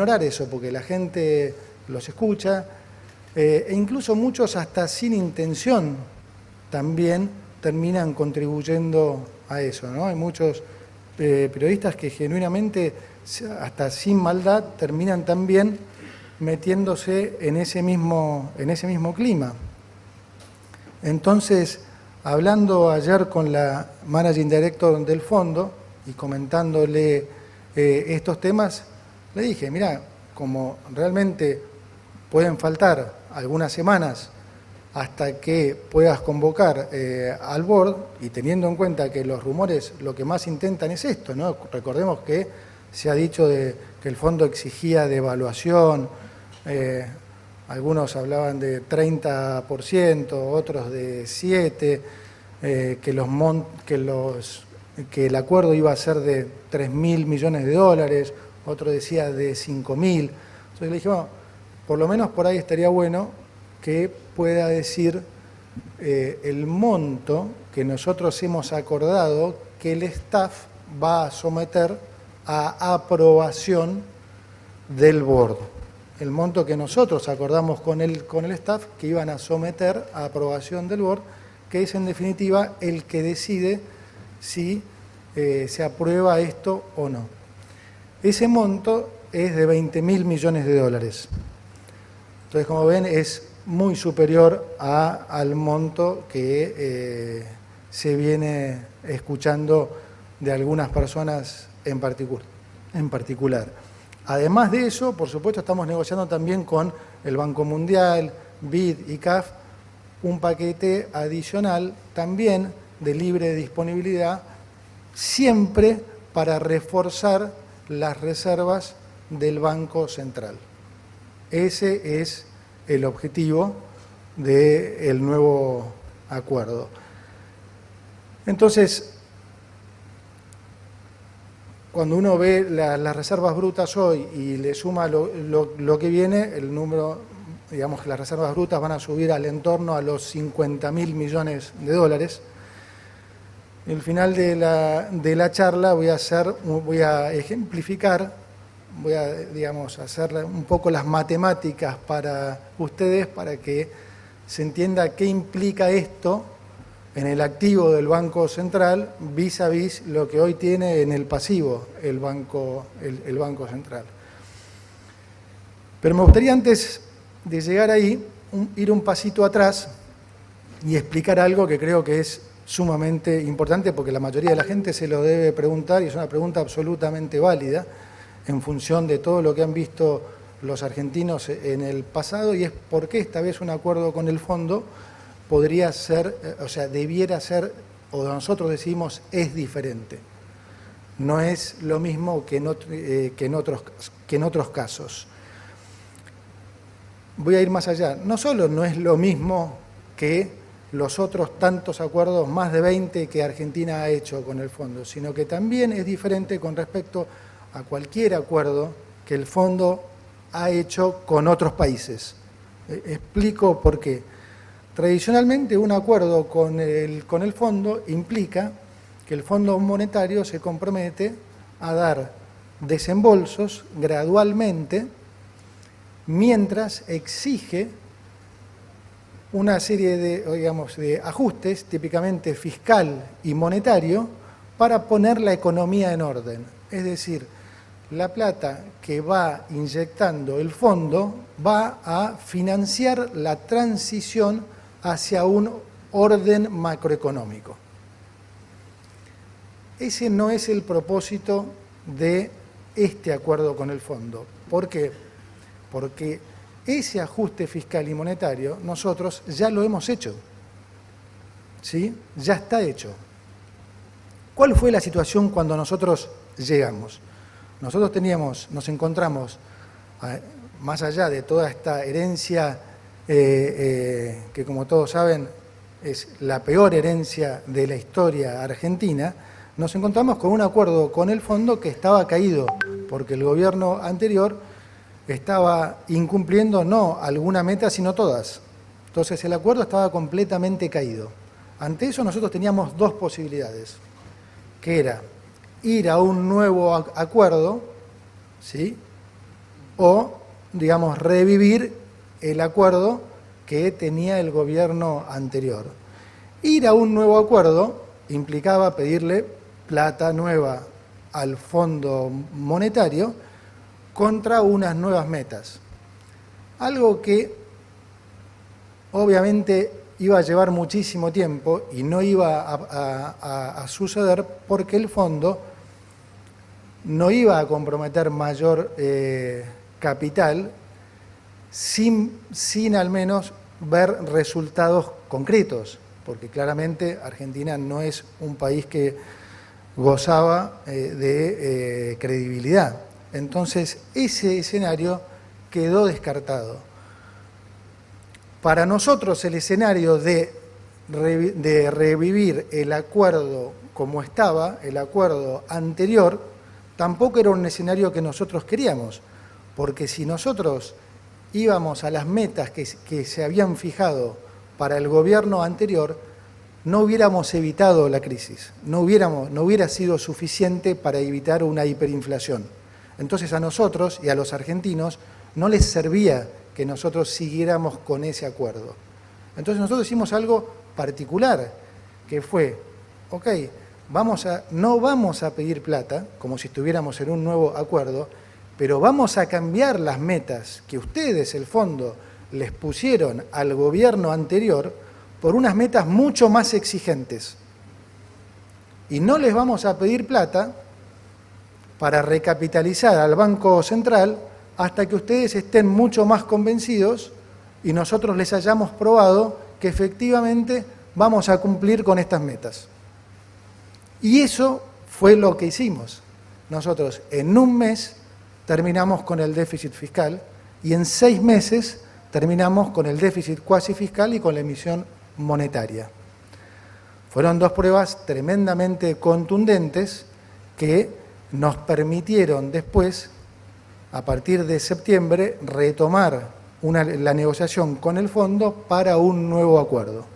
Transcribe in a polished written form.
ignorar eso, porque la gente los escucha, e incluso muchos hasta sin intención también terminan contribuyendo a eso, ¿no? Hay muchos periodistas que genuinamente, hasta sin maldad, terminan también metiéndose en ese mismo clima. Entonces, hablando ayer con la Managing Director del fondo y comentándole estos temas, le dije, mirá, como realmente pueden faltar algunas semanas hasta que puedas convocar al board, y teniendo en cuenta que los rumores lo que más intentan es esto, ¿no? Recordemos que se ha dicho que el fondo exigía devaluación, algunos hablaban de 30%, otros de 7%, que el acuerdo iba a ser de 3.000 millones de dólares, otro decía de 5.000. Entonces le dije, bueno, por lo menos por ahí estaría bueno que pueda decir el monto que nosotros hemos acordado que el staff va a someter a aprobación del board. El monto que nosotros acordamos con el staff que iban a someter a aprobación del board, que es en definitiva el que decide si se aprueba esto o no. Ese monto es de 20.000 millones de dólares. Entonces, como ven, es muy superior al monto que se viene escuchando de algunas personas en particular. Además de eso, por supuesto, estamos negociando también con el Banco Mundial, BID y CAF, un paquete adicional también de libre disponibilidad, siempre para reforzar las reservas del Banco Central. Ese es el objetivo del nuevo acuerdo. Entonces, cuando uno ve las reservas brutas hoy y le suma lo que viene, el número, digamos que las reservas brutas van a subir al entorno a los 50.000 millones de dólares. Al final de la charla voy a ejemplificar, voy a, digamos, hacer un poco las matemáticas para ustedes, para que se entienda qué implica esto en el activo del Banco Central vis a vis lo que hoy tiene en el pasivo el Banco Central. Pero me gustaría, antes de llegar ahí, ir un pasito atrás y explicar algo que creo que es sumamente importante, porque la mayoría de la gente se lo debe preguntar, y es una pregunta absolutamente válida en función de todo lo que han visto los argentinos en el pasado, y es por qué esta vez un acuerdo con el fondo podría ser, o sea, debiera ser, o nosotros decimos, es diferente. No es lo mismo que en otros casos. Voy a ir más allá. No solo no es lo mismo que los otros tantos acuerdos, más de 20 que Argentina ha hecho con el fondo, sino que también es diferente con respecto a cualquier acuerdo que el fondo ha hecho con otros países. Explico por qué. Tradicionalmente, un acuerdo con el fondo implica que el Fondo Monetario se compromete a dar desembolsos gradualmente, mientras exige una serie de ajustes, típicamente fiscal y monetario, para poner la economía en orden. Es decir, la plata que va inyectando el fondo va a financiar la transición hacia un orden macroeconómico. Ese no es el propósito de este acuerdo con el fondo. ¿Por qué? Porque ese ajuste fiscal y monetario nosotros ya lo hemos hecho. ¿Sí? Ya está hecho. ¿Cuál fue la situación cuando nosotros llegamos? Nosotros nos encontramos, más allá de toda esta herencia que, como todos saben, es la peor herencia de la historia argentina, nos encontramos con un acuerdo con el fondo que estaba caído, porque el gobierno anterior estaba incumpliendo no alguna meta, sino todas. Entonces el acuerdo estaba completamente caído. Ante eso nosotros teníamos dos posibilidades, que era ir a un nuevo acuerdo, ¿sí?, o, digamos, revivir el acuerdo que tenía el gobierno anterior. Ir a un nuevo acuerdo implicaba pedirle plata nueva al Fondo Monetario contra unas nuevas metas. Algo que obviamente iba a llevar muchísimo tiempo y no iba a suceder porque el fondo no iba a comprometer mayor capital sin al menos ver resultados concretos, porque claramente Argentina no es un país que gozaba de credibilidad. Entonces, ese escenario quedó descartado. Para nosotros el escenario de revivir el acuerdo como estaba, el acuerdo anterior, tampoco era un escenario que nosotros queríamos, porque si nosotros íbamos a las metas que se habían fijado para el gobierno anterior, no hubiéramos evitado la crisis, no hubiera sido suficiente para evitar una hiperinflación. Entonces a nosotros y a los argentinos no les servía que nosotros siguiéramos con ese acuerdo. Entonces nosotros hicimos algo particular, que fue, ok, no vamos a pedir plata, como si estuviéramos en un nuevo acuerdo, pero vamos a cambiar las metas que ustedes, el fondo, les pusieron al gobierno anterior por unas metas mucho más exigentes. Y no les vamos a pedir plata para recapitalizar al Banco Central hasta que ustedes estén mucho más convencidos y nosotros les hayamos probado que efectivamente vamos a cumplir con estas metas. Y eso fue lo que hicimos. Nosotros en un mes terminamos con el déficit fiscal y en 6 meses terminamos con el déficit cuasi fiscal y con la emisión monetaria. Fueron 2 pruebas tremendamente contundentes que nos permitieron después, a partir de septiembre, retomar la negociación con el fondo para un nuevo acuerdo.